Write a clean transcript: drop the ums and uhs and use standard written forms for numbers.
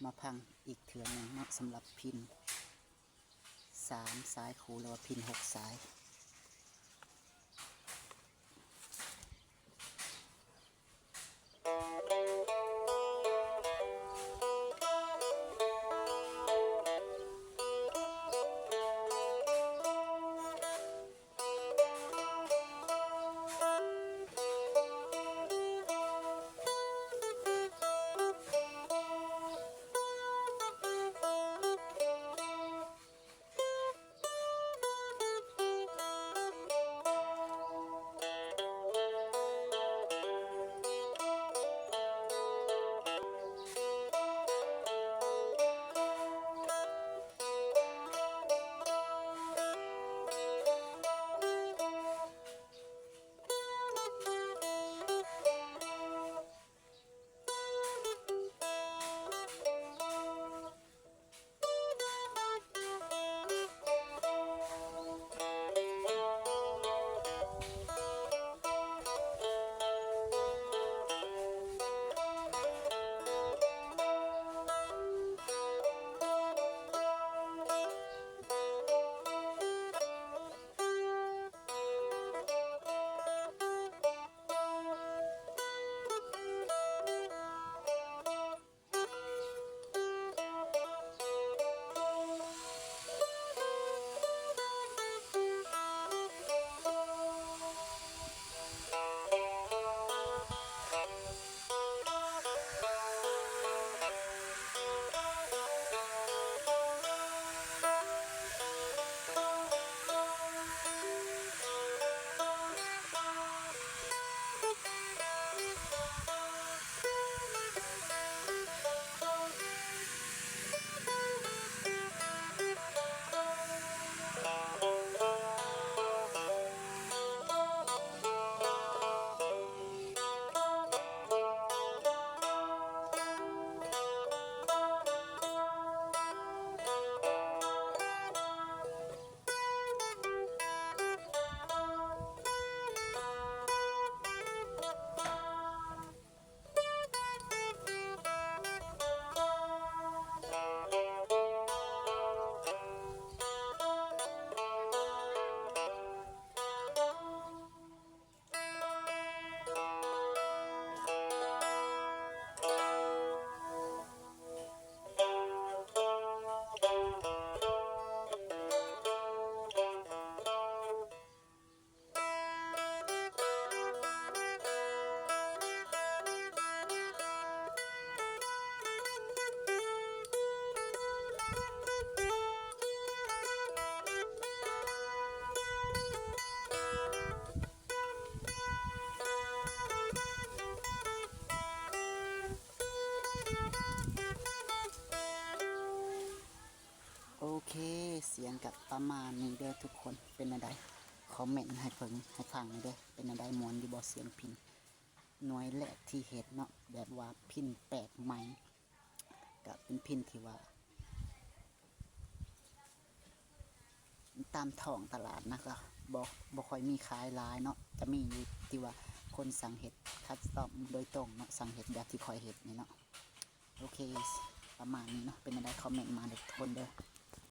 มาพังอีกเถื่อนึงเนาะสำหรับพิน3สายคูหรือว่าพิน6สายโอเคเสียงกับประมาณนี้เด้อทุกคนเป็นจังได๋คอมเมนต์ให้เพิ่นให้ฟังเด้อเป็นจังได๋ม่วนอยู่บ่เสียงพินหน่วยแรกที่เฮ็ดเนาะแบบว่าพินแปลกใหม่ก็เป็นพินที่ว่าตามท้องตลาดนะก็บ่ค่อยมีขายหลายเนาะจะมีอยู่ที่ว่าคนสั่งเฮ็ดคัสตอมโดยตรงเนาะสั่งเฮ็ดแบบที่ค่อยเฮ็ดนี่เนาะโอเคประมาณนี้เนาะเป็นจังได๋คอมเมนต์มาเด้อทุกคนเด้อ